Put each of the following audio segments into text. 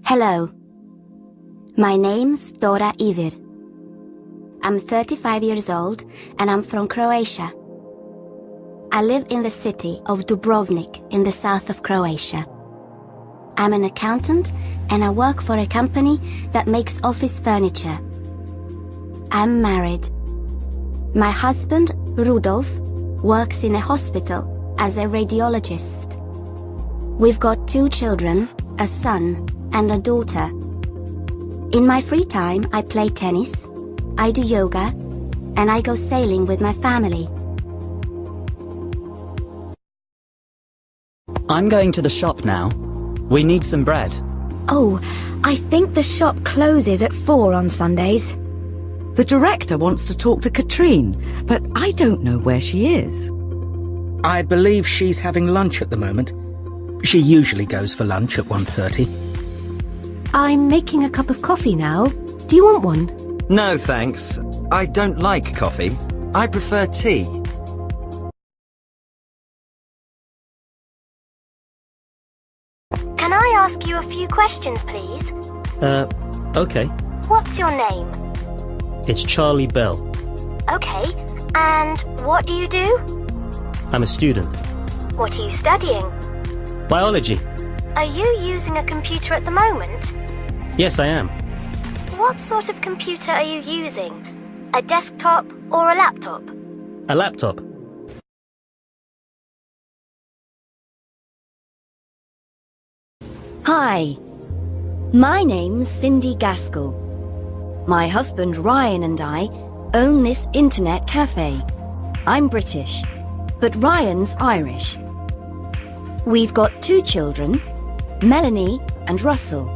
Hello. My name's Dora Ivir. I'm 35 years old and I'm from Croatia. I live in the city of Dubrovnik in the south of Croatia. I'm an accountant and I work for a company that makes office furniture. I'm married. My husband, Rudolf, works in a hospital as a radiologist. We've got 2 children, a son and a daughter. In my free time, I play tennis, I do yoga, and I go sailing with my family. I'm going to the shop now. We need some bread. Oh, I think the shop closes at 4 on Sundays. The director wants to talk to Katrine, but I don't know where she is. I believe she's having lunch at the moment. She usually goes for lunch at 1:30. I'm making a cup of coffee now. Do you want one? No, thanks. I don't like coffee. I prefer tea. Can I ask you a few questions, please? Okay. What's your name? It's Charlie Bell. Okay, and what do you do? I'm a student. What are you studying? Biology. Are you using a computer at the moment? Yes, I am. What sort of computer are you using? A desktop or a laptop? A laptop. Hi. My name's Cindy Gaskell. My husband Ryan and I own this internet cafe. I'm British, but Ryan's Irish. We've got 2 children, Melanie and Russell.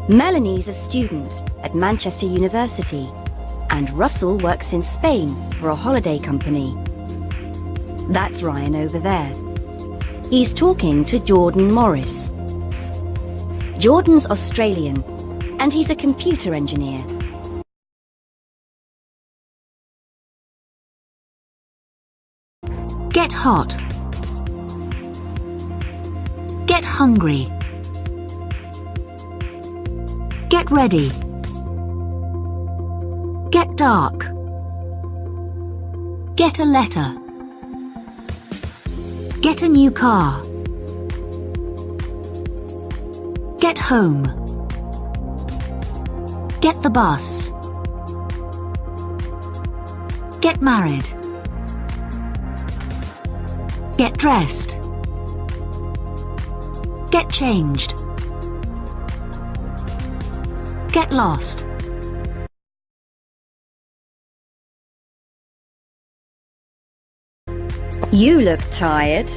Melanie's a student at Manchester University, and Russell works in Spain for a holiday company. That's Ryan over there. He's talking to Jordan Morris. Jordan's Australian, and he's a computer engineer. Get hot. Get hungry. Get ready. Get dark. Get a letter. Get a new car. Get home. Get the bus. Get married. Get dressed. Get changed. Get lost. You look tired.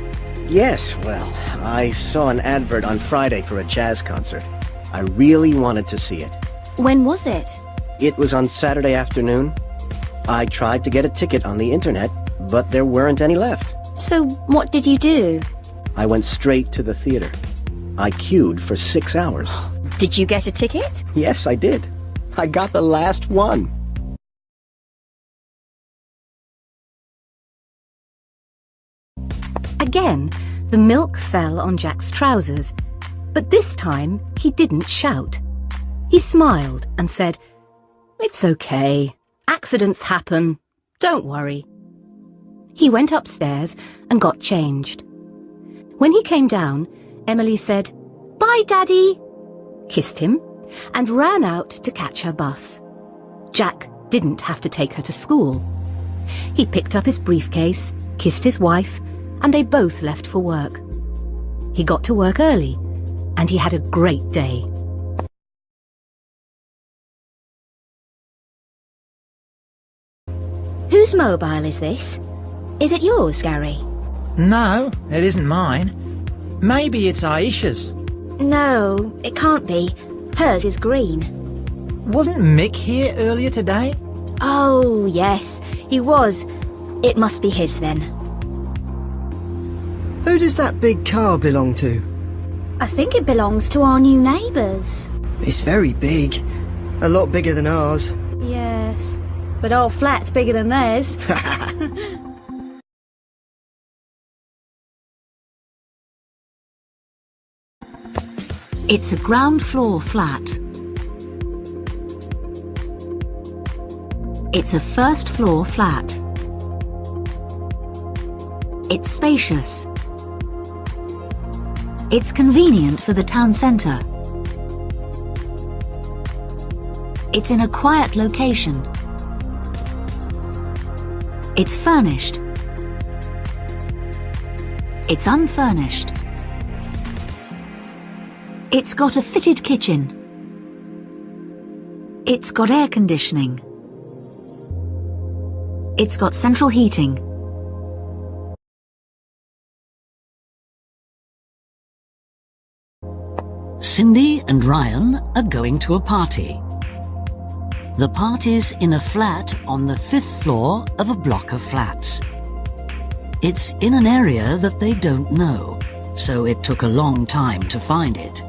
Yes, well, I saw an advert on Friday for a jazz concert. I really wanted to see it. When was it? It was on Saturday afternoon. I tried to get a ticket on the internet, but there weren't any left. So what did you do? I went straight to the theater. I queued for 6 hours. Did you get a ticket? Yes, I did. I got the last one. Again, the milk fell on Jack's trousers, but this time he didn't shout. He smiled and said, "It's okay. Accidents happen. Don't worry." He went upstairs and got changed. When he came down, Emily said, "Bye, Daddy," kissed him, and ran out to catch her bus. Jack didn't have to take her to school. He picked up his briefcase, kissed his wife, and they both left for work. He got to work early, and he had a great day. Whose mobile is this? Is it yours, Gary? No, it isn't mine. Maybe it's Aisha's. No, it can't be. Hers is green. Wasn't Mick here earlier today? Oh, yes, he was. It must be his then. Who does that big car belong to? I think it belongs to our new neighbours. It's very big. A lot bigger than ours. Yes, but our flat's bigger than theirs. It's a ground floor flat. It's a first floor flat. It's spacious. It's convenient for the town centre. It's in a quiet location. It's furnished. It's unfurnished. It's got a fitted kitchen. It's got air conditioning. It's got central heating. Cindy and Ryan are going to a party. The party's in a flat on the 5th floor of a block of flats. It's in an area that they don't know, so it took a long time to find it.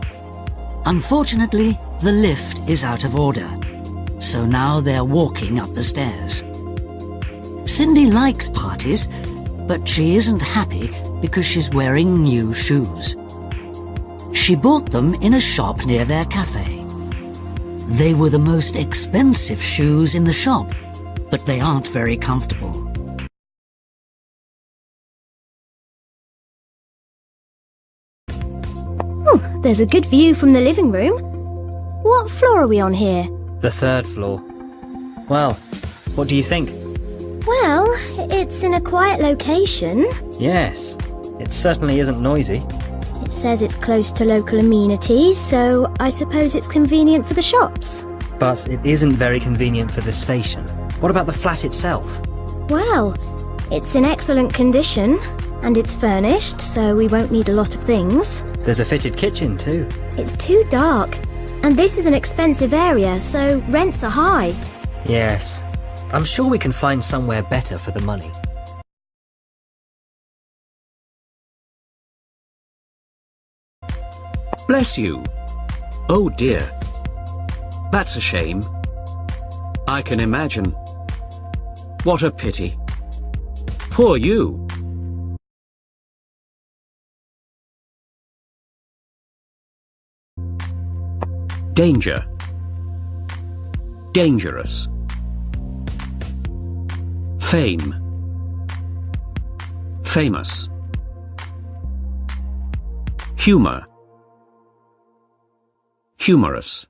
Unfortunately, the lift is out of order, so now they're walking up the stairs. Cindy likes parties, but she isn't happy because she's wearing new shoes. She bought them in a shop near their cafe. They were the most expensive shoes in the shop, but they aren't very comfortable. There's a good view from the living room. What floor are we on here? The 3rd floor. Well, what do you think? Well, it's in a quiet location. Yes, it certainly isn't noisy. It says it's close to local amenities, so I suppose it's convenient for the shops. But it isn't very convenient for the station. What about the flat itself? Well, it's in excellent condition, and it's furnished, so we won't need a lot of things. There's a fitted kitchen too. It's too dark, and this is an expensive area, so rents are high. Yes, I'm sure we can find somewhere better for the money. Bless you. Oh dear. That's a shame. I can imagine. What a pity. Poor you. Danger. Dangerous. Fame. Famous. Humor. Humorous.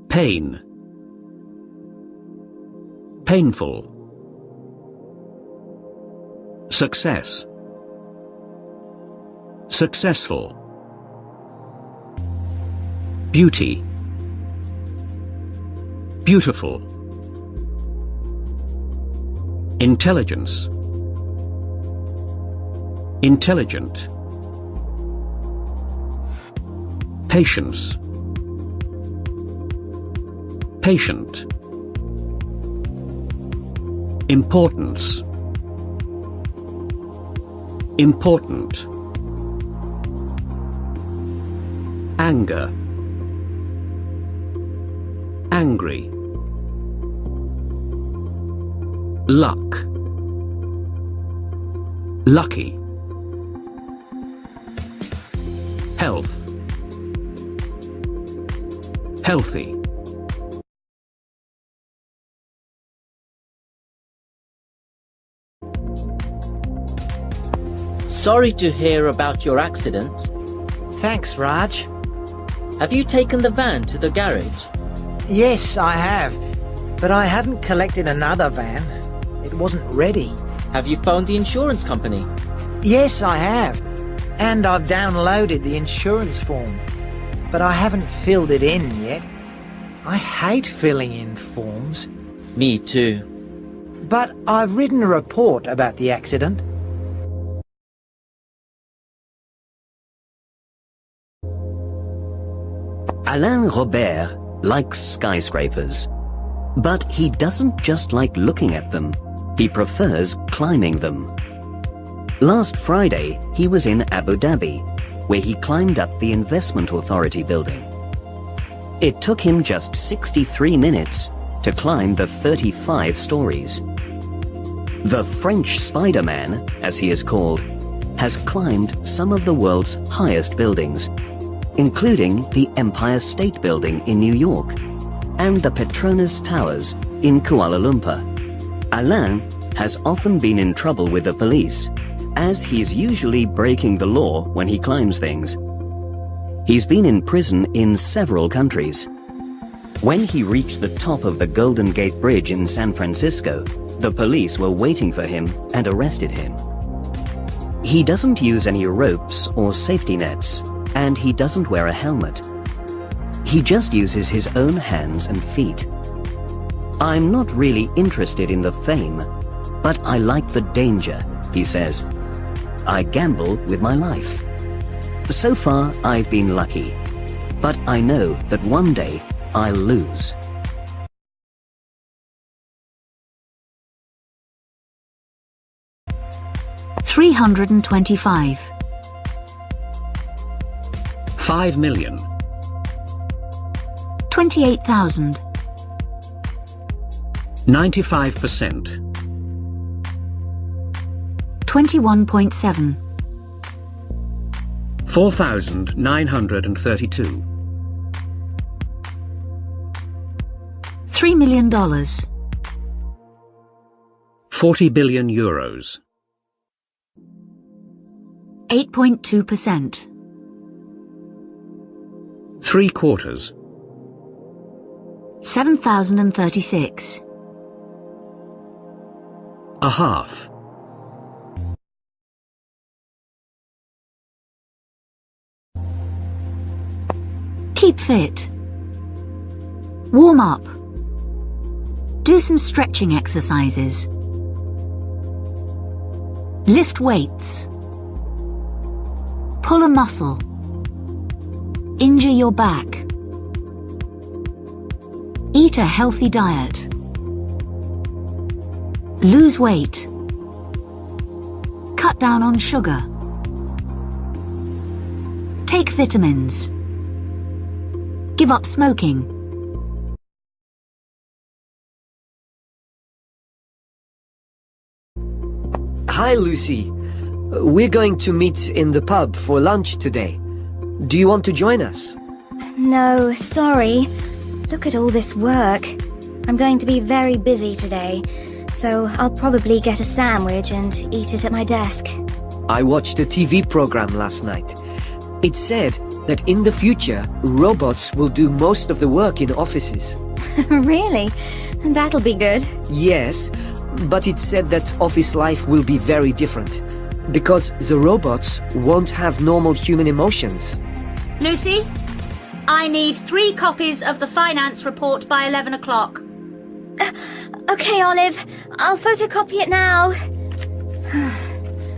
Pain. Painful. Success. Successful. Beauty. Beautiful. Intelligence. Intelligent. Patience. Patient. Importance. Important. Anger. Angry. Luck. Lucky. Health. Healthy. Sorry to hear about your accident. Thanks, Raj. Have you taken the van to the garage? Yes, I have. But I haven't collected another van. It wasn't ready. Have you phoned the insurance company? Yes, I have. And I've downloaded the insurance form. But I haven't filled it in yet. I hate filling in forms. Me too. But I've written a report about the accident. Alain Robert likes skyscrapers. But he doesn't just like looking at them. He prefers climbing them. Last Friday, he was in Abu Dhabi, where he climbed up the Investment Authority building. It took him just 63 minutes to climb the 35 stories. The French Spider-Man, as he is called, has climbed some of the world's highest buildings, including the Empire State Building in New York and the Petronas Towers in Kuala Lumpur. Alain has often been in trouble with the police, as he's usually breaking the law when he climbs things. He's been in prison in several countries. When he reached the top of the Golden Gate Bridge in San Francisco, the police were waiting for him and arrested him. He doesn't use any ropes or safety nets, and he doesn't wear a helmet. He just uses his own hands and feet. I'm not really interested in the fame, but I like the danger, he says. I gamble with my life. So far, I've been lucky, but I know that one day I'll lose. $325. 5 million. 28,000. 95%. 21.7. 4,932. $3 million. 40 billion euros. 8.2%. 3 quarters. 7,036. A half. Keep fit. Warm up. Do some stretching exercises. Lift weights. Pull a muscle. Injure your back. Eat a healthy diet. Lose weight. Cut down on sugar. Take vitamins. Give up smoking. Hi, Lucy. We're going to meet in the pub for lunch today. Do you want to join us? No, sorry. Look at all this work. I'm going to be very busy today, so I'll probably get a sandwich and eat it at my desk. I watched a TV program last night. It said that in the future, robots will do most of the work in offices. Really? That'll be good. Yes, but it said that office life will be very different, because the robots won't have normal human emotions. Lucy, I need 3 copies of the finance report by 11 o'clock. Okay, Olive. I'll photocopy it now.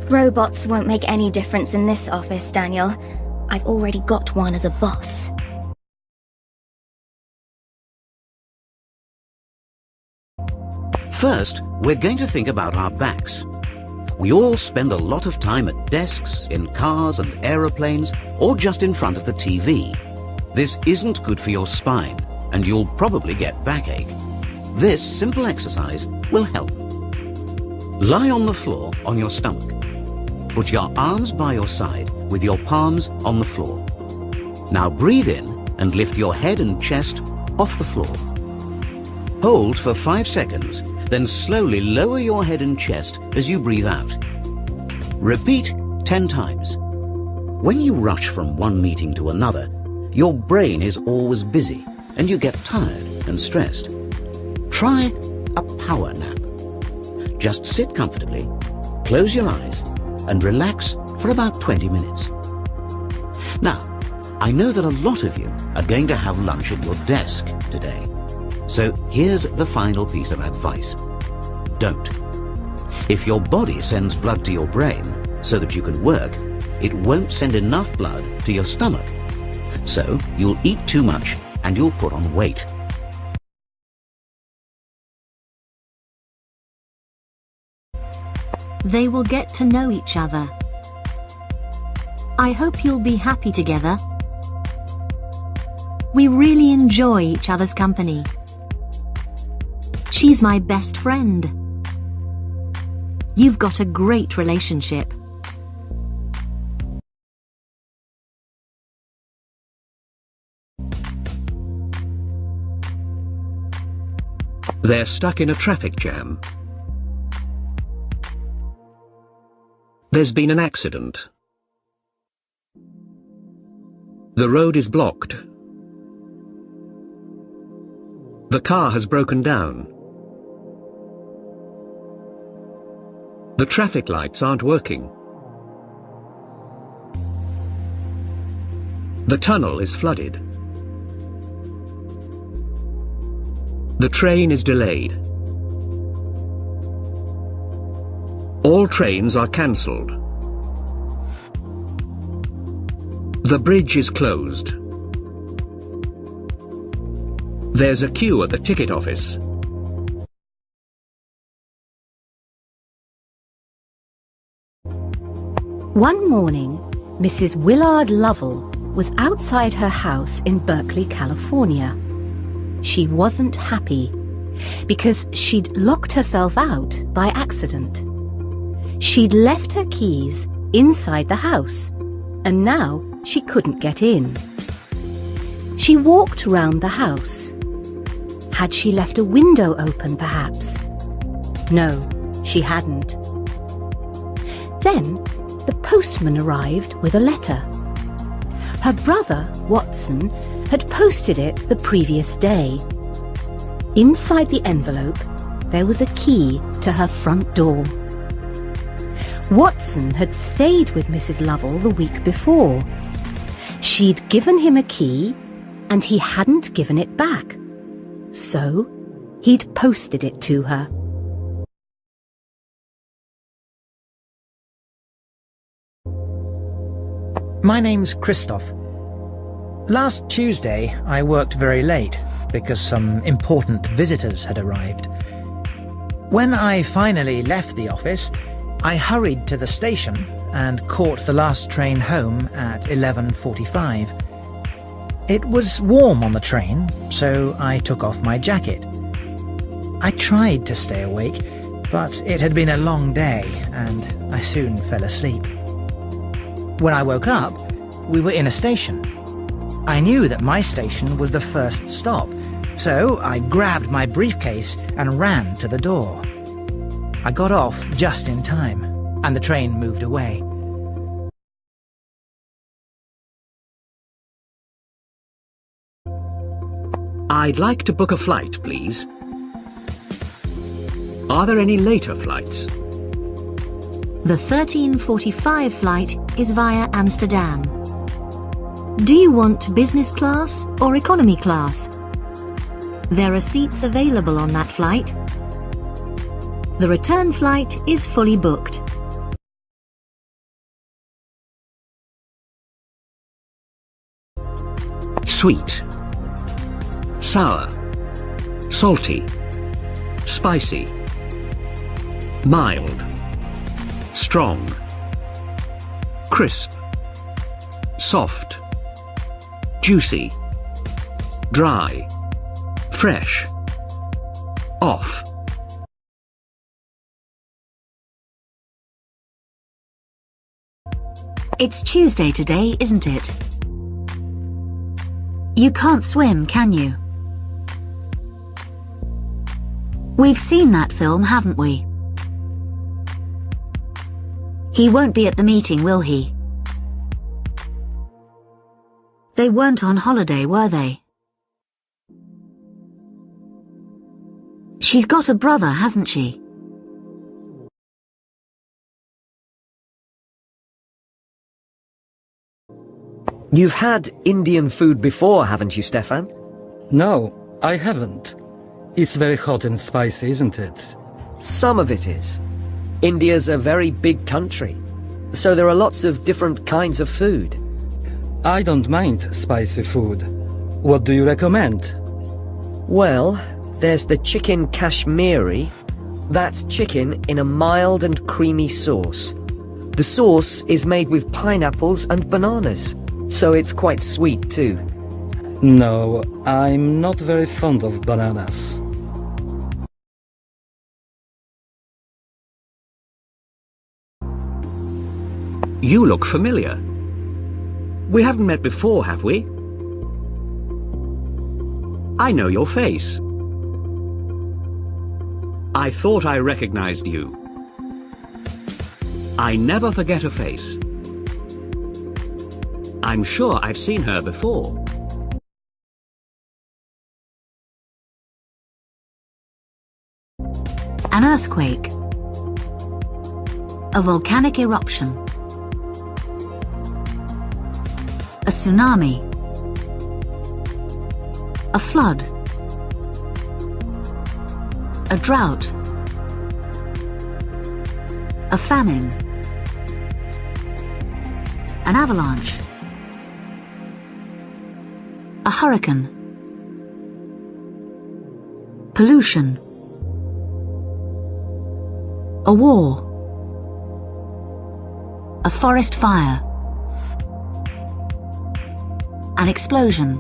Robots won't make any difference in this office, Daniel. I've already got one as a boss. First, we're going to think about our backs. We all spend a lot of time at desks, in cars and aeroplanes, or just in front of the TV. This isn't good for your spine, and you'll probably get backache. This simple exercise will help. Lie on the floor on your stomach. Put your arms by your side with your palms on the floor. Now breathe in and lift your head and chest off the floor. Hold for 5 seconds, then slowly lower your head and chest as you breathe out. Repeat 10 times. When you rush from one meeting to another, your brain is always busy and you get tired and stressed. Try a power nap. Just sit comfortably, close your eyes, and relax for about 20 minutes. Now, I know that a lot of you are going to have lunch at your desk today. So here's the final piece of advice. Don't. If your body sends blood to your brain so that you can work, it won't send enough blood to your stomach. So you'll eat too much and you'll put on weight. They will get to know each other. I hope you'll be happy together. We really enjoy each other's company. She's my best friend. You've got a great relationship. They're stuck in a traffic jam. There's been an accident. The road is blocked. The car has broken down. The traffic lights aren't working. The tunnel is flooded. The train is delayed. All trains are cancelled. The bridge is closed. There's a queue at the ticket office. One morning, Mrs. Willard Lovell was outside her house in Berkeley, California. She wasn't happy because she'd locked herself out by accident. She'd left her keys inside the house, and now she couldn't get in. She walked round the house. Had she left a window open, perhaps? No, she hadn't. Then the postman arrived with a letter. Her brother, Watson, had posted it the previous day. Inside the envelope, there was a key to her front door. Watson had stayed with Mrs. Lovell the week before. She'd given him a key, and he hadn't given it back. So, he'd posted it to her. My name's Christoph. Last Tuesday, I worked very late because some important visitors had arrived. When I finally left the office, I hurried to the station and caught the last train home at 11:45. It was warm on the train, so I took off my jacket. I tried to stay awake, but it had been a long day and I soon fell asleep. When I woke up, we were in a station. I knew that my station was the first stop, so I grabbed my briefcase and ran to the door. I got off just in time, and the train moved away. I'd like to book a flight, please. Are there any later flights? The 13:45 flight is via Amsterdam. Do you want business class or economy class? There are seats available on that flight. The return flight is fully booked. Sweet, sour, salty, spicy, mild, strong, crisp, soft, juicy, dry, fresh, off. It's Tuesday today, isn't it? You can't swim, can you? We've seen that film, haven't we? He won't be at the meeting, will he? They weren't on holiday, were they? She's got a brother, hasn't she? You've had Indian food before, haven't you, Stefan? No, I haven't. It's very hot and spicy, isn't it? Some of it is. India's a very big country, so there are lots of different kinds of food. I don't mind spicy food. What do you recommend? Well, there's the chicken Kashmiri. That's chicken in a mild and creamy sauce. The sauce is made with pineapples and bananas, so it's quite sweet too. No, I'm not very fond of bananas. You look familiar. We haven't met before, have we? I know your face. I thought I recognized you. I never forget a face. I'm sure I've seen her before. An earthquake. A volcanic eruption. A tsunami. A flood. A drought. A famine. An avalanche. A hurricane. Pollution. A war. A forest fire. An explosion.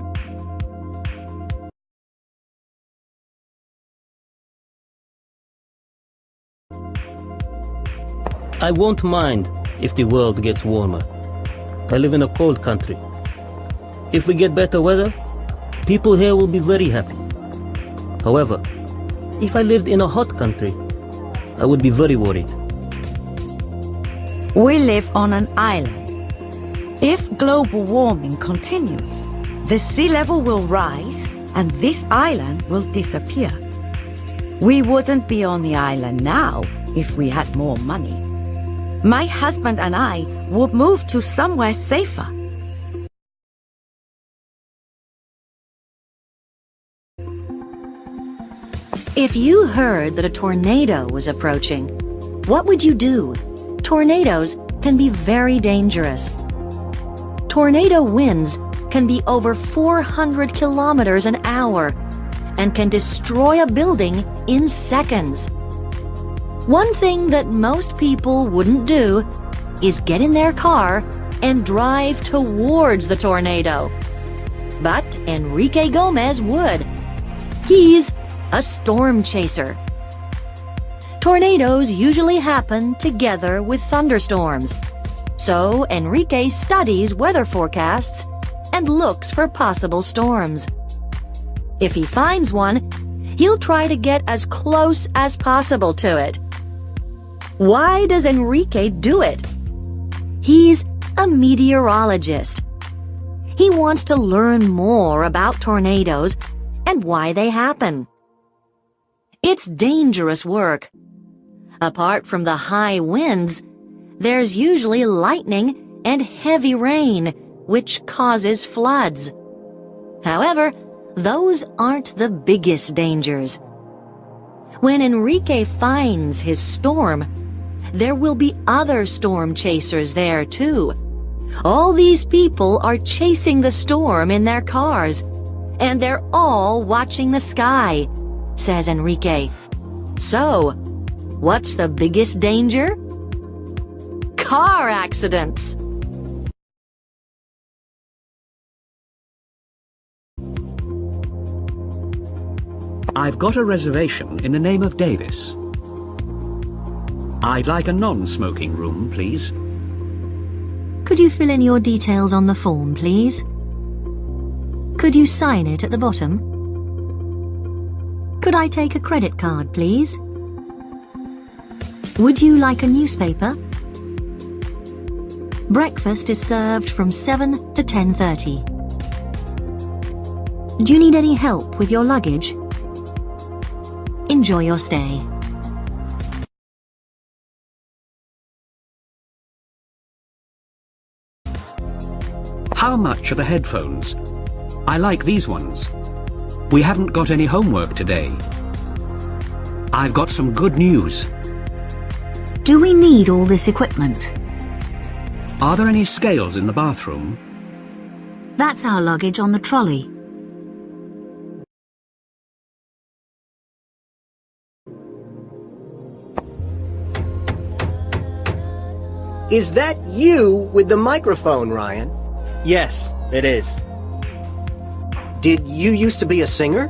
I won't mind if the world gets warmer. I live in a cold country. If we get better weather, people here will be very happy. However, if I lived in a hot country, I would be very worried. We live on an island. If global warming continues, the sea level will rise and this island will disappear. We wouldn't be on the island now if we had more money. My husband and I would move to somewhere safer. If you heard that a tornado was approaching, what would you do? Tornadoes can be very dangerous. Tornado winds can be over 400 kilometers an hour and can destroy a building in seconds. One thing that most people wouldn't do is get in their car and drive towards the tornado. But Enrique Gomez would. He's a storm chaser. Tornadoes usually happen together with thunderstorms. So Enrique studies weather forecasts and looks for possible storms. If he finds one, he'll try to get as close as possible to it. Why does Enrique do it? He's a meteorologist. He wants to learn more about tornadoes and why they happen. It's dangerous work. Apart from the high winds, there's usually lightning and heavy rain, which causes floods. However, those aren't the biggest dangers. When Enrique finds his storm, there will be other storm chasers there too. All these people are chasing the storm in their cars, and they're all watching the sky, says Enrique. So, what's the biggest danger? Car accidents. I've got a reservation in the name of Davis. I'd like a non-smoking room, please. Could you fill in your details on the form, please? Could you sign it at the bottom? Could I take a credit card, please? Would you like a newspaper? Breakfast is served from 7 to 10:30. Do you need any help with your luggage? Enjoy your stay. How much are the headphones? I like these ones. We haven't got any homework today. I've got some good news. Do we need all this equipment? Are there any scales in the bathroom? That's our luggage on the trolley. Is that you with the microphone, Ryan? Yes, it is. Did you used to be a singer?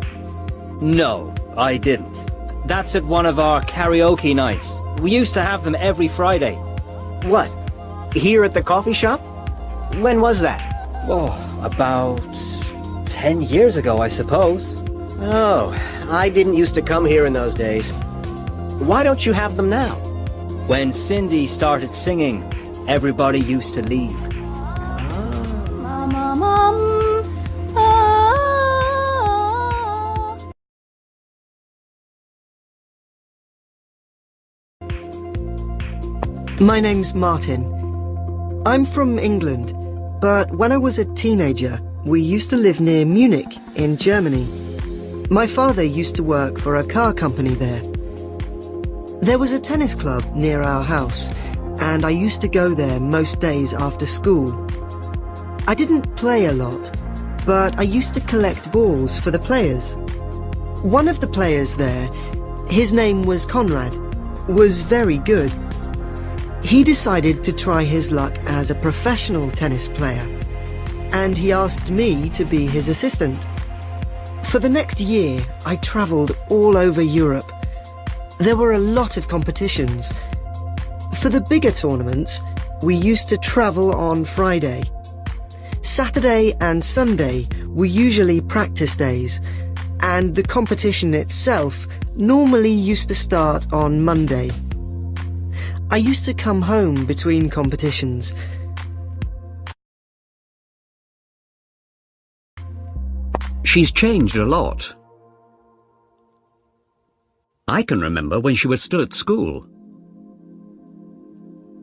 No, I didn't. That's at one of our karaoke nights. We used to have them every Friday. What? Here at the coffee shop? When was that? Oh, about 10 years ago, I suppose. Oh, I didn't used to come here in those days. Why don't you have them now? When Cindy started singing, everybody used to leave. My name's Martin. I'm from England, but when I was a teenager, we used to live near Munich in Germany. My father used to work for a car company there. There was a tennis club near our house, and I used to go there most days after school. I didn't play a lot, but I used to collect balls for the players. One of the players there, his name was Conrad, was very good. He decided to try his luck as a professional tennis player, and he asked me to be his assistant. For the next year, I travelled all over Europe. There were a lot of competitions. For the bigger tournaments, we used to travel on Friday. Saturday and Sunday were usually practice days, and the competition itself normally used to start on Monday. I used to come home between competitions. She's changed a lot. I can remember when she was still at school.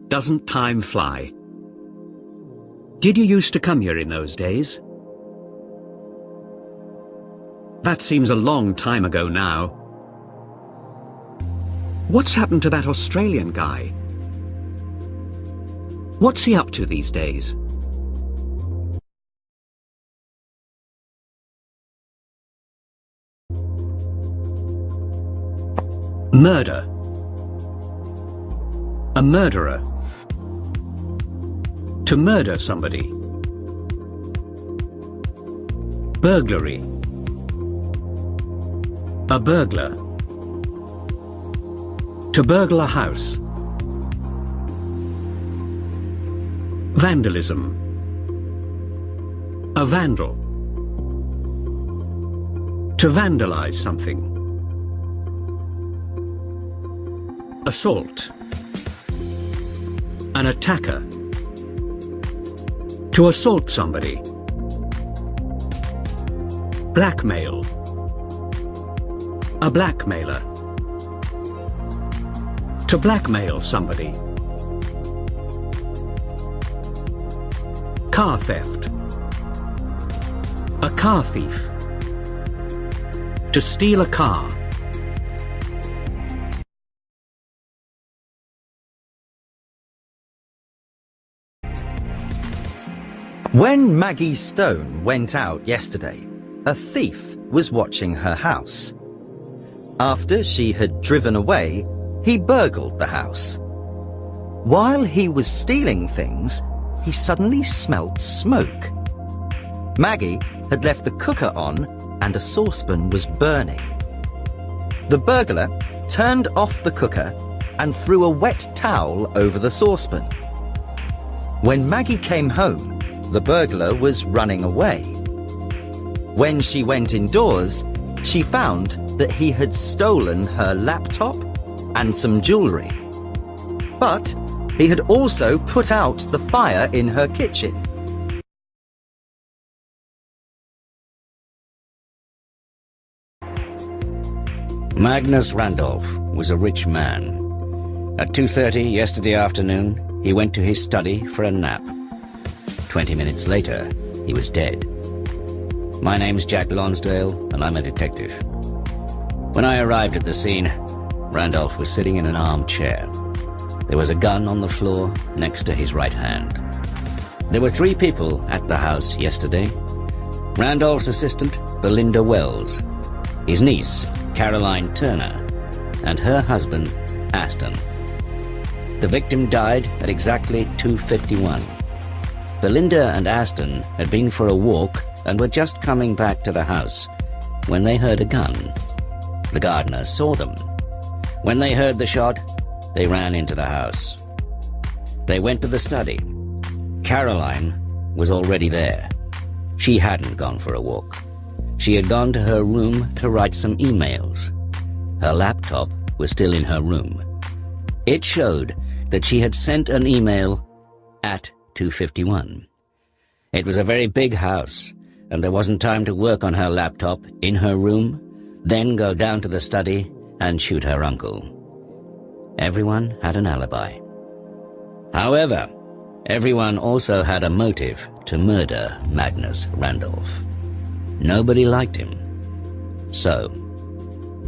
Doesn't time fly? Did you used to come here in those days? That seems a long time ago now. What's happened to that Australian guy? What's he up to these days? Murder. A murderer. To murder somebody. Burglary. A burglar. To burgle a house. Vandalism. A vandal. To vandalize something. Assault. An attacker. To assault somebody. Blackmail. A blackmailer. To blackmail somebody. Car theft. A car thief. To steal a car. When Maggie Stone went out yesterday, a thief was watching her house. After she had driven away, he burgled the house. While he was stealing things, he suddenly smelled smoke. Maggie had left the cooker on and a saucepan was burning. The burglar turned off the cooker and threw a wet towel over the saucepan. When Maggie came home, the burglar was running away. When she went indoors, she found that he had stolen her laptop and some jewellery. But he had also put out the fire in her kitchen. Magnus Randolph was a rich man. At 2:30 yesterday afternoon, he went to his study for a nap. 20 minutes later, he was dead. My name's Jack Lonsdale, and I'm a detective. When I arrived at the scene, Randolph was sitting in an armchair. There was a gun on the floor next to his right hand. There were 3 people at the house yesterday. Randolph's assistant, Belinda Wells, his niece, Caroline Turner, and her husband, Aston. The victim died at exactly 2:51. Belinda and Aston had been for a walk and were just coming back to the house when they heard a gun. The gardener saw them. When they heard the shot, they ran into the house. They went to the study. Caroline was already there. She hadn't gone for a walk. She had gone to her room to write some emails. Her laptop was still in her room. It showed that she had sent an email at 2:51. It was a very big house, and there wasn't time to work on her laptop in her room, then go down to the study and shoot her uncle. Everyone had an alibi. However, everyone also had a motive to murder Magnus Randolph. Nobody liked him. So,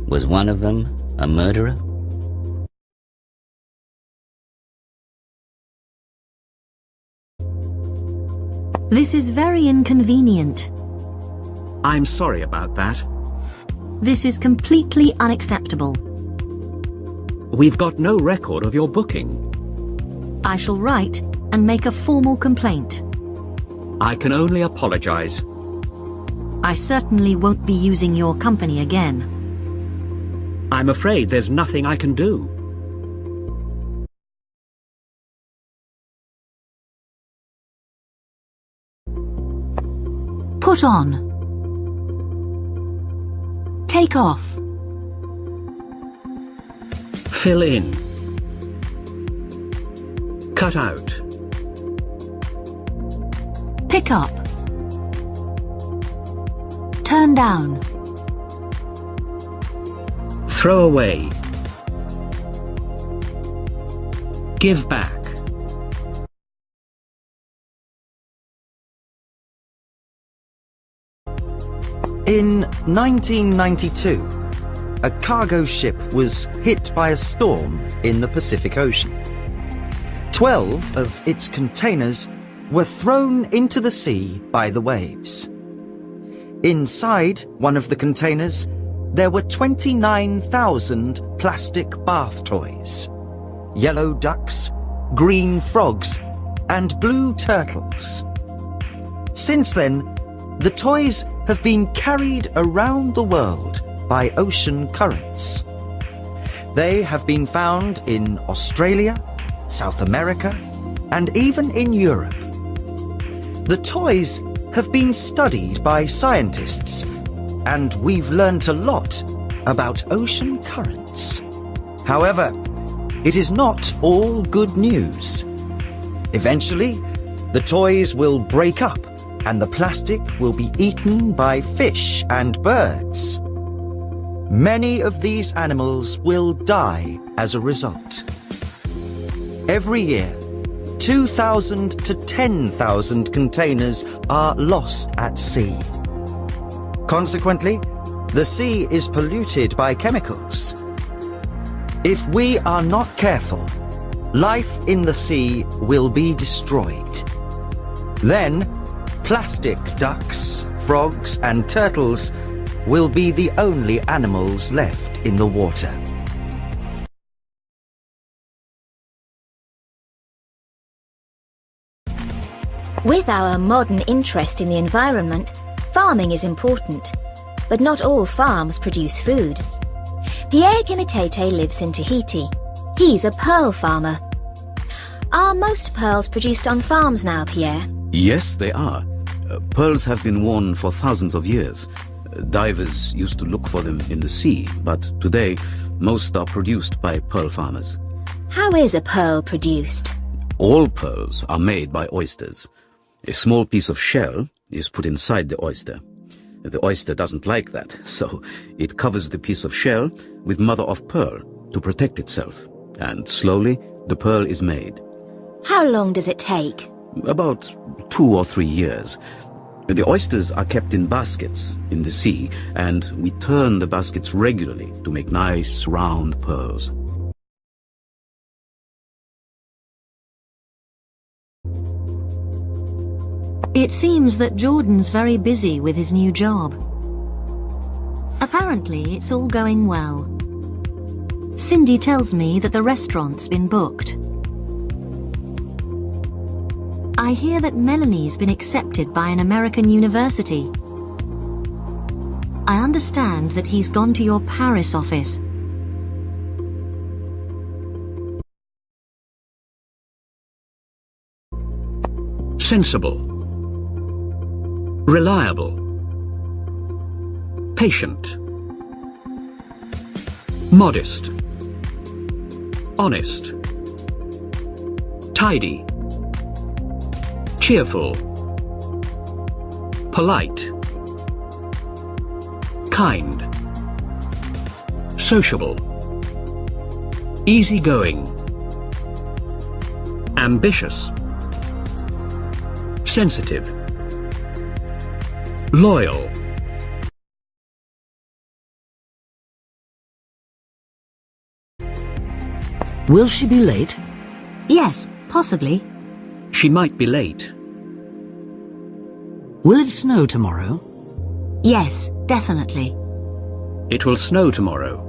was one of them a murderer? This is very inconvenient. I'm sorry about that. This is completely unacceptable. We've got no record of your booking. I shall write and make a formal complaint. I can only apologize. I certainly won't be using your company again. I'm afraid there's nothing I can do. Put on. Take off. Fill in. Cut out. Pick up. Turn down. Throw away. Give back. In 1992, a cargo ship was hit by a storm in the Pacific Ocean. 12 of its containers were thrown into the sea by the waves. Inside one of the containers, there were 29,000 plastic bath toys, yellow ducks, green frogs, and blue turtles. Since then, the toys have been carried around the world by ocean currents. They have been found in Australia, South America, and even in Europe. The toys have been studied by scientists, and we've learnt a lot about ocean currents. However, it is not all good news. Eventually, the toys will break up and the plastic will be eaten by fish and birds. Many of these animals will die as a result. Every year, 2,000 to 10,000 containers are lost at sea. Consequently, the sea is polluted by chemicals. If we are not careful, life in the sea will be destroyed. Then, plastic ducks, frogs, and turtles will be the only animals left in the water. With our modern interest in the environment, farming is important. But not all farms produce food. Pierre Kimitete lives in Tahiti. He's a pearl farmer. Are most pearls produced on farms now, Pierre? Yes, they are. Pearls have been worn for thousands of years. Divers used to look for them in the sea, but today most are produced by pearl farmers. How is a pearl produced? All pearls are made by oysters. A small piece of shell is put inside the oyster. The oyster doesn't like that, so it covers the piece of shell with mother-of-pearl to protect itself, and slowly the pearl is made. How long does it take? About 2 or 3 years. The oysters are kept in baskets in the sea, and we turn the baskets regularly to make nice round pearls. It seems that Jordan's very busy with his new job. Apparently, it's all going well. Cindy tells me that the restaurant's been booked. I hear that Melanie's been accepted by an American university. I understand that he's gone to your Paris office. Sensible. Reliable. Patient. Modest. honest, tidy, cheerful, polite, kind, sociable, easygoing, ambitious, sensitive, loyal. Will she be late? Yes, possibly. She might be late. Will it snow tomorrow? Yes, definitely. It will snow tomorrow.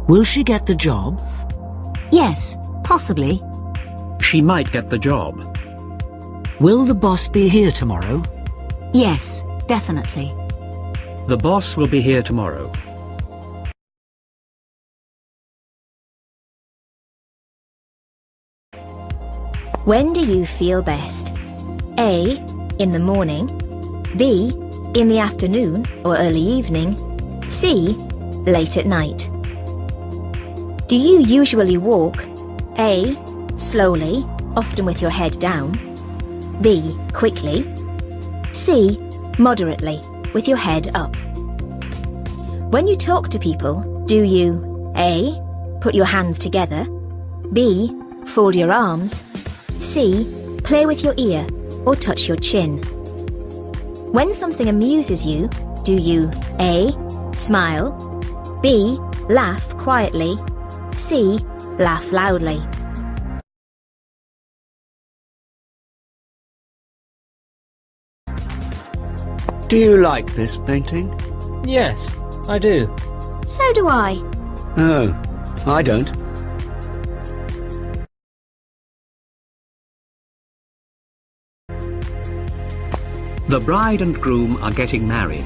Will she get the job? Yes, possibly. She might get the job. Will the boss be here tomorrow? Yes, definitely. The boss will be here tomorrow. When do you feel best? A. In the morning. B. In the afternoon or early evening. C. Late at night. Do you usually walk? A. Slowly, often with your head down. B. Quickly. C. Moderately, with your head up. When you talk to people, do you A. Put your hands together. B. Fold your arms. C. Play with your ear or touch your chin. When something amuses you, do you A. Smile. B. Laugh quietly. C. Laugh loudly. Do you like this painting? Yes, I do. So do I. Oh, I don't. The bride and groom are getting married.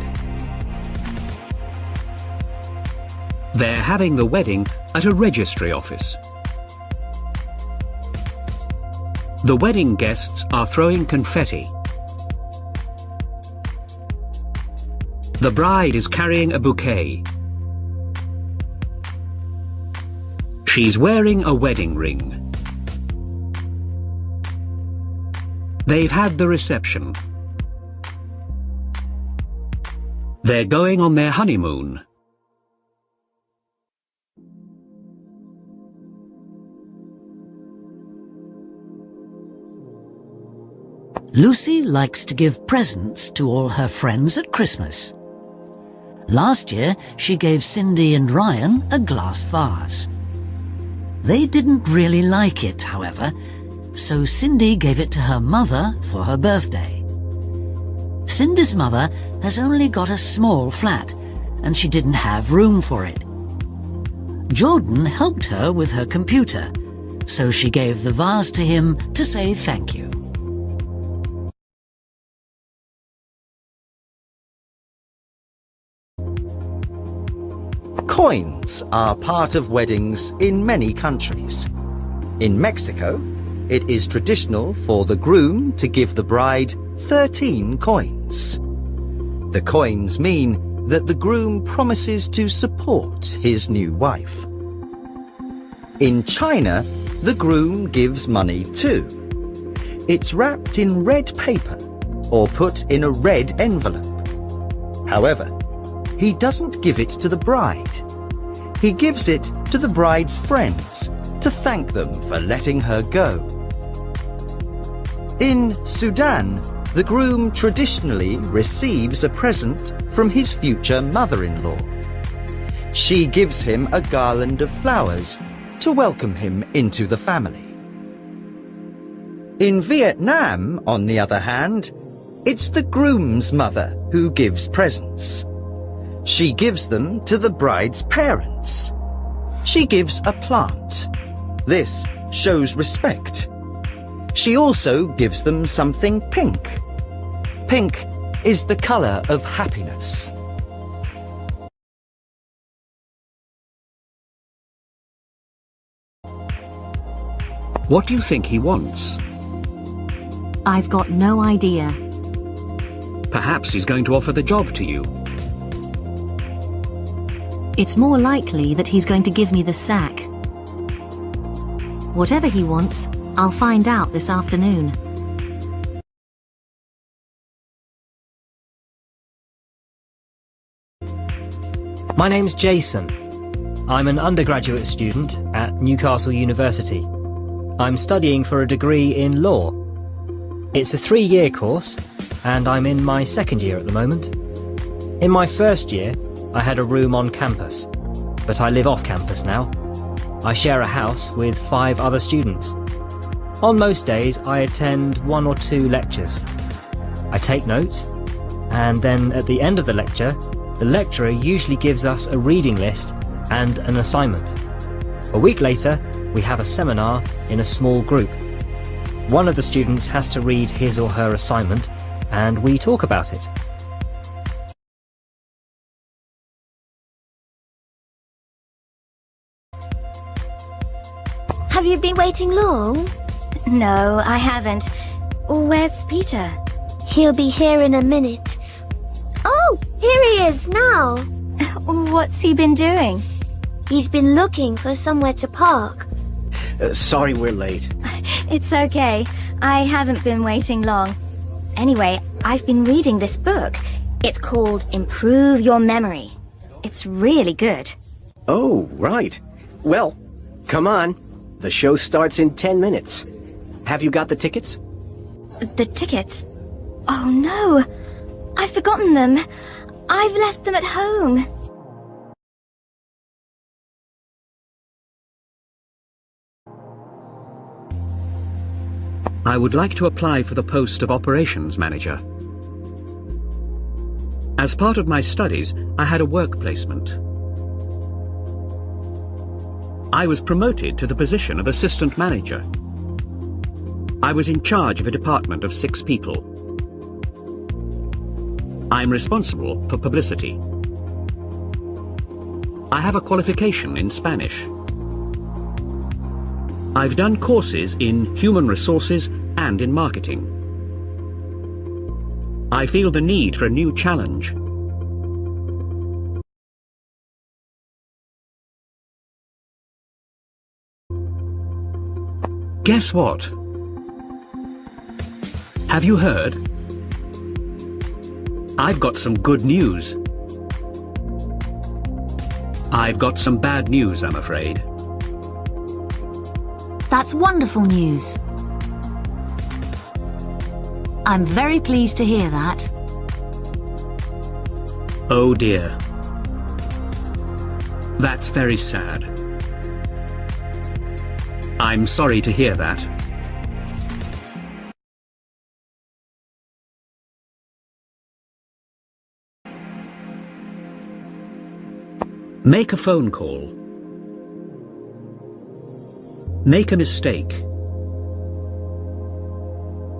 They're having the wedding at a registry office. The wedding guests are throwing confetti. The bride is carrying a bouquet. She's wearing a wedding ring. They've had the reception. They're going on their honeymoon. Lucy likes to give presents to all her friends at Christmas. Last year, she gave Cindy and Ryan a glass vase. They didn't really like it, however, so Cindy gave it to her mother for her birthday. Cindy's mother has only got a small flat, and she didn't have room for it. Jordan helped her with her computer, so she gave the vase to him to say thank you. Coins are part of weddings in many countries. In Mexico, it is traditional for the groom to give the bride 13 coins. The coins mean that the groom promises to support his new wife. In China, the groom gives money too. It's wrapped in red paper or put in a red envelope. However, he doesn't give it to the bride. He gives it to the bride's friends to thank them for letting her go. In Sudan, the groom traditionally receives a present from his future mother-in-law. She gives him a garland of flowers to welcome him into the family. In Vietnam, on the other hand, it's the groom's mother who gives presents. She gives them to the bride's parents. She gives a plant. This shows respect. She also gives them something pink. Pink is the colour of happiness. What do you think he wants? I've got no idea. Perhaps he's going to offer the job to you. It's more likely that he's going to give me the sack. Whatever he wants, I'll find out this afternoon. My name's Jason. I'm an undergraduate student at Newcastle University. I'm studying for a degree in law. It's a 3-year course, and I'm in my second year at the moment. In my first year, I had a room on campus, but I live off campus now. I share a house with 5 other students. On most days, I attend 1 or 2 lectures. I take notes, and then at the end of the lecture, the lecturer usually gives us a reading list and an assignment. A week later, we have a seminar in a small group. One of the students has to read his or her assignment, and we talk about it. Have you been waiting long? No, I haven't. Where's Peter? He'll be here in a minute. Oh, here he is now. What's he been doing? He's been looking for somewhere to park. Sorry we're late. It's okay. I haven't been waiting long. Anyway, I've been reading this book. It's called Improve Your Memory. It's really good. Oh, right. Well, come on. The show starts in 10 minutes. Have you got the tickets? The tickets? Oh no! I've forgotten them. I've left them at home. I would like to apply for the post of operations manager. As part of my studies, I had a work placement. I was promoted to the position of assistant manager. I was in charge of a department of 6 people. I'm responsible for publicity. I have a qualification in Spanish. I've done courses in human resources and in marketing. I feel the need for a new challenge. Guess what? Have you heard? I've got some good news. I've got some bad news, I'm afraid. That's wonderful news. I'm very pleased to hear that. Oh dear. That's very sad. I'm sorry to hear that. Make a phone call. Make a mistake.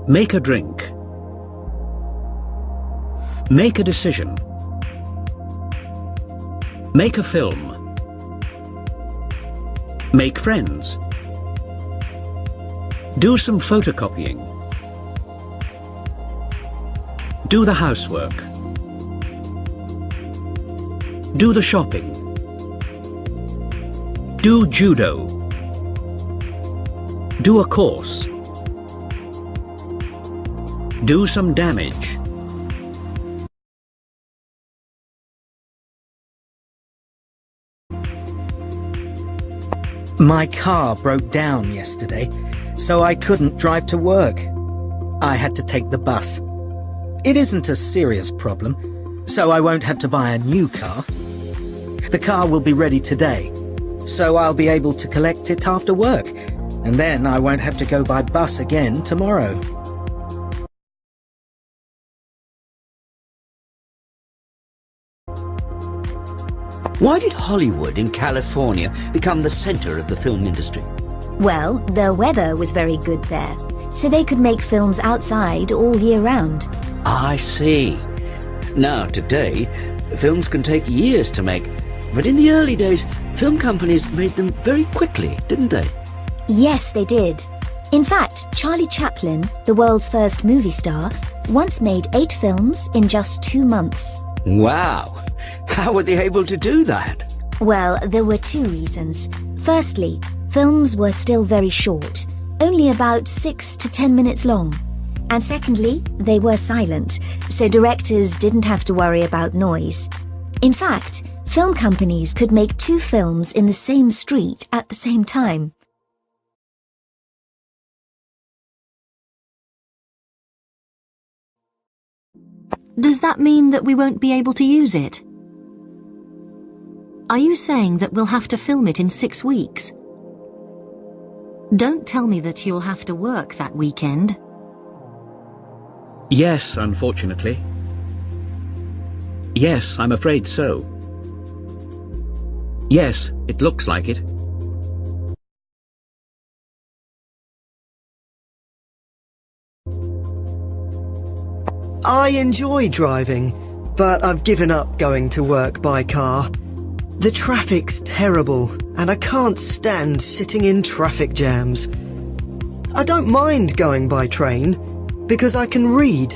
Make a drink. Make a decision. Make a film. Make friends. Do some photocopying. Do the housework. Do the shopping. Do judo. Do a course. Do some damage. My car broke down yesterday, so I couldn't drive to work. I had to take the bus. It isn't a serious problem, so I won't have to buy a new car. The car will be ready today, so I'll be able to collect it after work, and then I won't have to go by bus again tomorrow. Why did Hollywood in California become the center of the film industry? Well, the weather was very good there, so they could make films outside all year round. I see. Now, today, films can take years to make, but in the early days, film companies made them very quickly, didn't they? Yes, they did. In fact, Charlie Chaplin, the world's first movie star, once made 8 films in just 2 months. Wow! How were they able to do that? Well, there were 2 reasons. Firstly, films were still very short, only about 6 to 10 minutes long. And secondly, they were silent, so directors didn't have to worry about noise. In fact, film companies could make 2 films in the same street at the same time. Does that mean that we won't be able to use it? Are you saying that we'll have to film it in 6 weeks? Don't tell me that you'll have to work that weekend. Yes, unfortunately. Yes, I'm afraid so. Yes, it looks like it. I enjoy driving, but I've given up going to work by car. The traffic's terrible, and I can't stand sitting in traffic jams. I don't mind going by train, because I can read.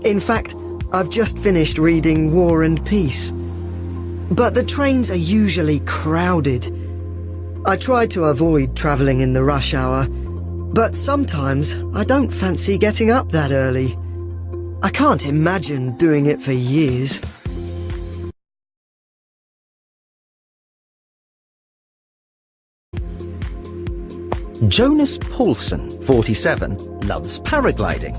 In fact, I've just finished reading War and Peace. But the trains are usually crowded. I try to avoid travelling in the rush hour, but sometimes I don't fancy getting up that early. I can't imagine doing it for years. Jonas Paulson, 47, loves paragliding.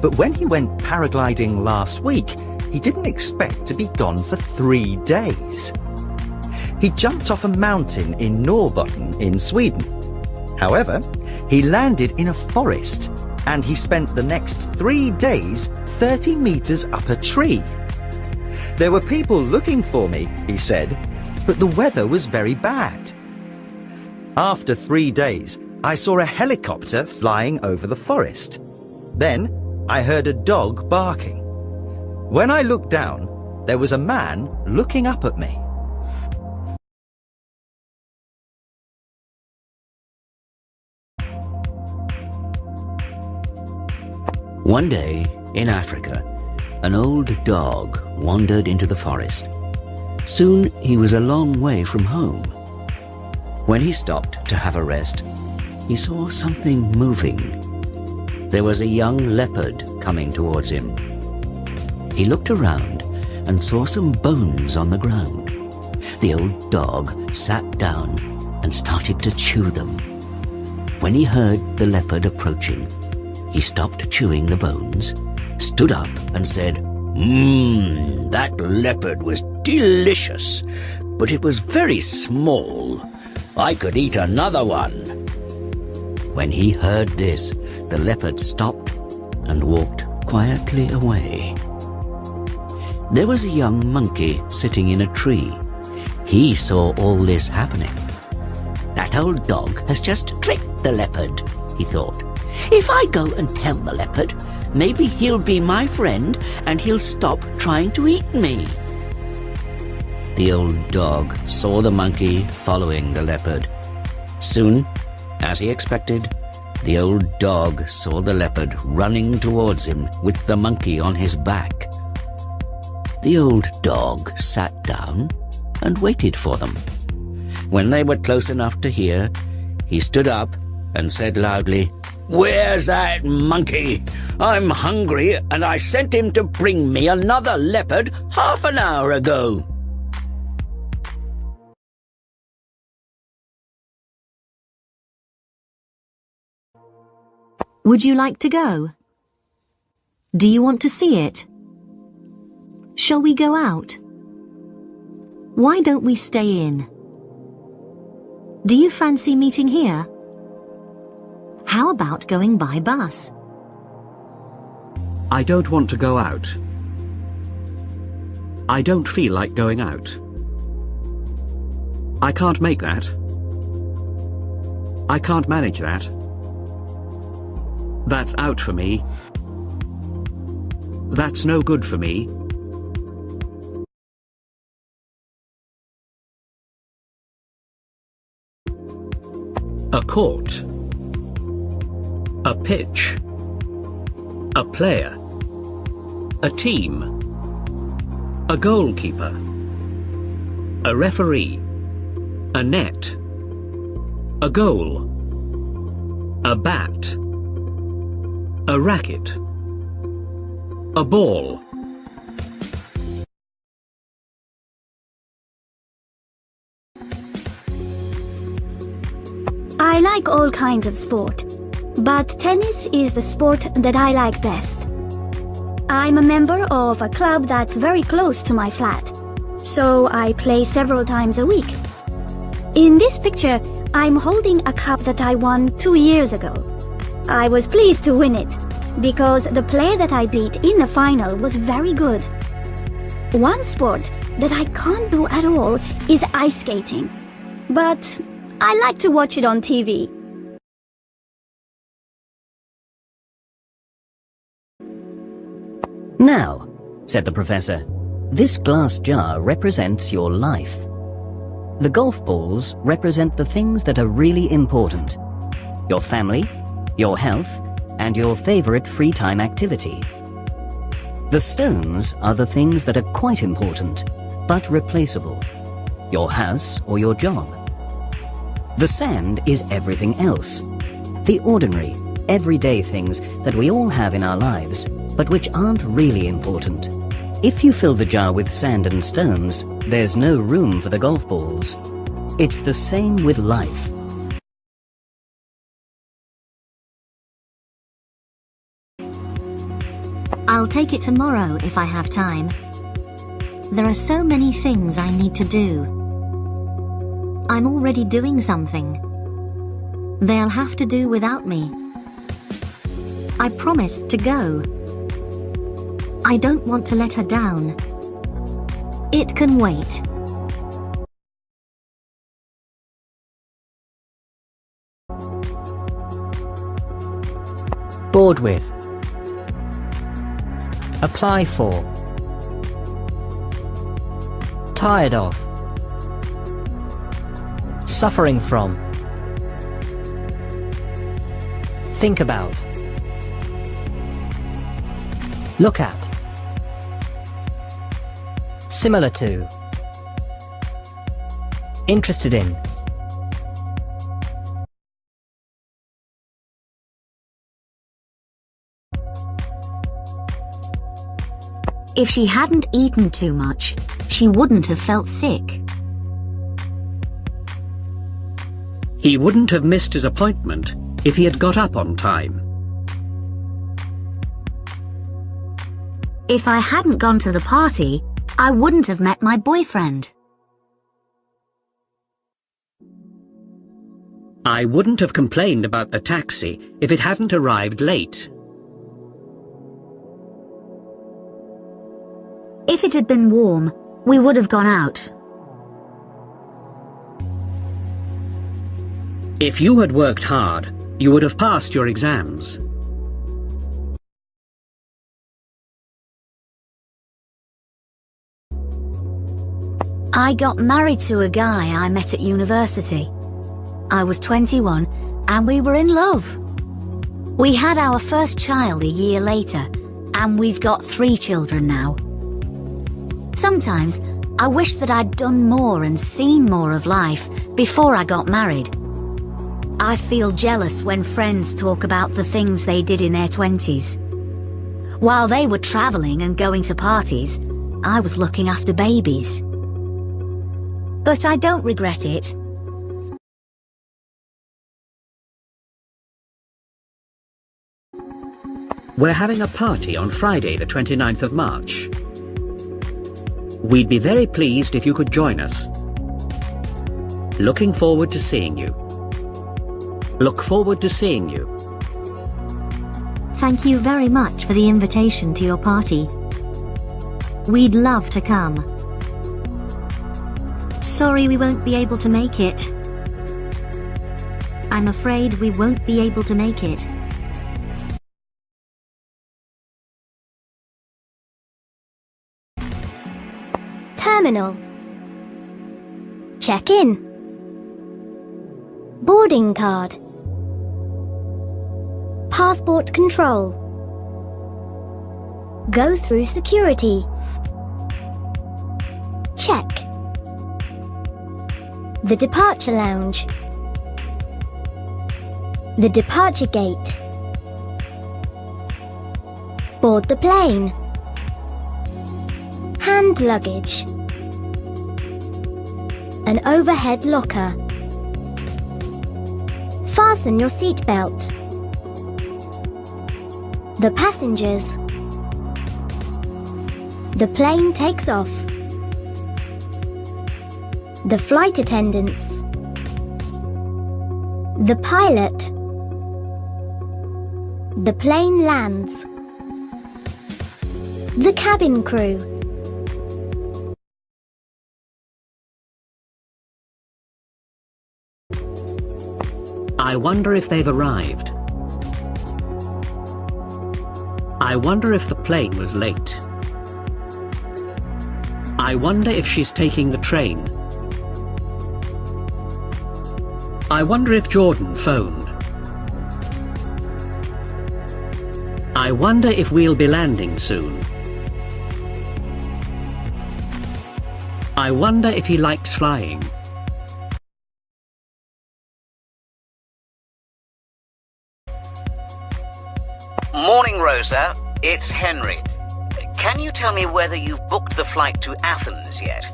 But when he went paragliding last week, he didn't expect to be gone for 3 days. He jumped off a mountain in Norrbotten in Sweden. However, he landed in a forest, and he spent the next 3 days 30 meters up a tree. There were people looking for me, he said, but the weather was very bad. After 3 days, I saw a helicopter flying over the forest. Then, I heard a dog barking. When I looked down, there was a man looking up at me. One day, in Africa, an old dog wandered into the forest. Soon he was a long way from home. When he stopped to have a rest, he saw something moving. There was a young leopard coming towards him. He looked around and saw some bones on the ground. The old dog sat down and started to chew them. When he heard the leopard approaching, he stopped chewing the bones, stood up and said, That leopard was delicious, but it was very small. I could eat another one." When he heard this, the leopard stopped and walked quietly away. There was a young monkey sitting in a tree. He saw all this happening. "That old dog has just tricked the leopard," he thought. "If I go and tell the leopard, maybe he'll be my friend and he'll stop trying to eat me." The old dog saw the monkey following the leopard. Soon, as he expected, the old dog saw the leopard running towards him with the monkey on his back. The old dog sat down and waited for them. When they were close enough to hear, he stood up and said loudly, "Where's that monkey? I'm hungry and I sent him to bring me another leopard half an hour ago." Would you like to go? Do you want to see it? Shall we go out? Why don't we stay in? Do you fancy meeting here? How about going by bus? I don't want to go out. I don't feel like going out. I can't make that. I can't manage that. That's out for me. That's no good for me. A court. A pitch. A player. A team. A goalkeeper. A referee. A net. A goal. A bat. A racket. A ball. I like all kinds of sport, but tennis is the sport that I like best. I'm a member of a club that's very close to my flat, so I play several times a week. In this picture, I'm holding a cup that I won 2 years ago. I was pleased to win it, because the player that I beat in the final was very good. One sport that I can't do at all is ice skating, but I like to watch it on TV. Now, said the professor, this glass jar represents your life. The golf balls represent the things that are really important. Your family, your health, and your favorite free time activity. The stones are the things that are quite important, but replaceable. Your house or your job. The sand is everything else. The ordinary, everyday things that we all have in our lives, but which aren't really important. If you fill the jar with sand and stones, there's no room for the golf balls. It's the same with life. I'll take it tomorrow if I have time. There are so many things I need to do. I'm already doing something. They'll have to do without me. I promised to go. I don't want to let her down. It can wait. Bored with. Apply for. Tired of. Suffering from. Think about. Look at. Similar to. Interested in. If she hadn't eaten too much, she wouldn't have felt sick. He wouldn't have missed his appointment if he had got up on time. If I hadn't gone to the party, I wouldn't have met my boyfriend. I wouldn't have complained about the taxi if it hadn't arrived late. If it had been warm, we would have gone out. If you had worked hard, you would have passed your exams. I got married to a guy I met at university. I was 21 and we were in love. We had our first child a year later and we've got 3 children now. Sometimes I wish that I'd done more and seen more of life before I got married. I feel jealous when friends talk about the things they did in their 20s. While they were travelling and going to parties, I was looking after babies. But I don't regret it. We're having a party on Friday the 29th of March. We'd be very pleased if you could join us. Looking forward to seeing you. Look forward to seeing you. Thank you very much for the invitation to your party. We'd love to come. Sorry we won't be able to make it. I'm afraid we won't be able to make it. Terminal. Check in. Boarding card. Passport control. Go through security. Check. The departure lounge. The departure gate. Board the plane. Hand luggage. An overhead locker. Fasten your seatbelt. The passengers. The plane takes off. The flight attendants. The pilot. The plane lands. The cabin crew. I wonder if they've arrived. I wonder if the plane was late. I wonder if she's taking the train. I wonder if Jordan phoned. I wonder if we'll be landing soon. I wonder if he likes flying. Morning, Rosa. It's Henry. Can you tell me whether you've booked the flight to Athens yet?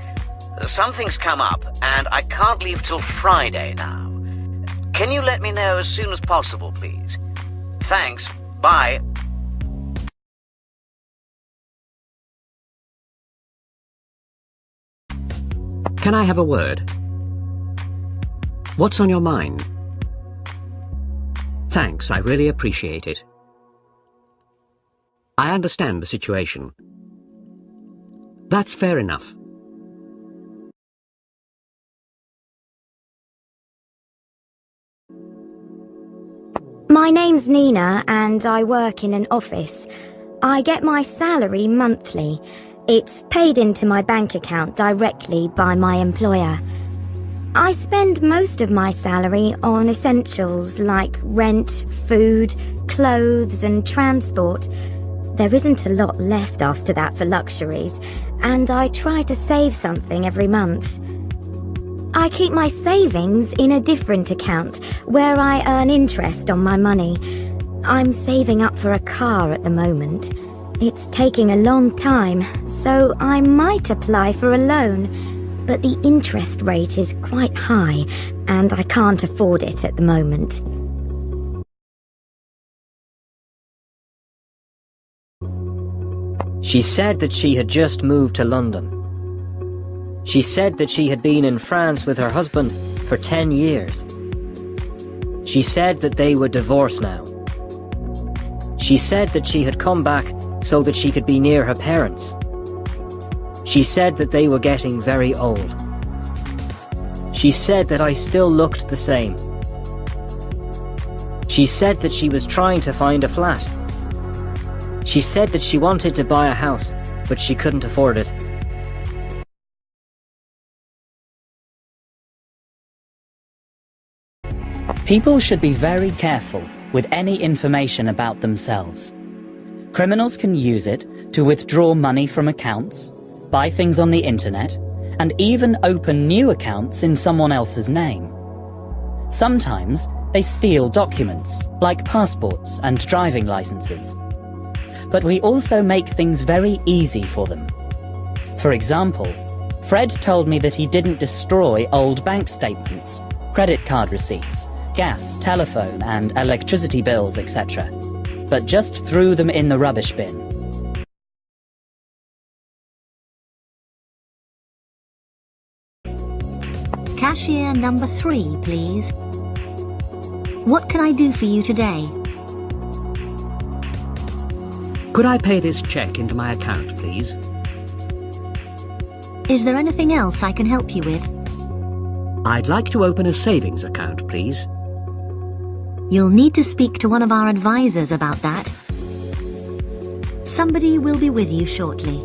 Something's come up, and I can't leave till Friday now. Can you let me know as soon as possible, please? Thanks. Bye. Can I have a word? What's on your mind? Thanks, I really appreciate it. I understand the situation. That's fair enough. My name's Nina and I work in an office. I get my salary monthly. It's paid into my bank account directly by my employer. I spend most of my salary on essentials like rent, food, clothes and transport. There isn't a lot left after that for luxuries, and I try to save something every month. I keep my savings in a different account, where I earn interest on my money. I'm saving up for a car at the moment. It's taking a long time, so I might apply for a loan, but the interest rate is quite high, and I can't afford it at the moment. She said that she had just moved to London. She said that she had been in France with her husband for 10 years. She said that they were divorced now. She said that she had come back so that she could be near her parents. She said that they were getting very old. She said that I still looked the same. She said that she was trying to find a flat. She said that she wanted to buy a house, but she couldn't afford it. People should be very careful with any information about themselves. Criminals can use it to withdraw money from accounts, buy things on the internet, and even open new accounts in someone else's name. Sometimes they steal documents, like passports and driving licenses. But we also make things very easy for them. For example, Fred told me that he didn't destroy old bank statements, credit card receipts, gas, telephone and electricity bills, etc., but just threw them in the rubbish bin. Cashier number 3, please. What can I do for you today? Could I pay this cheque into my account, please? Is there anything else I can help you with? I'd like to open a savings account, please. You'll need to speak to one of our advisors about that. Somebody will be with you shortly.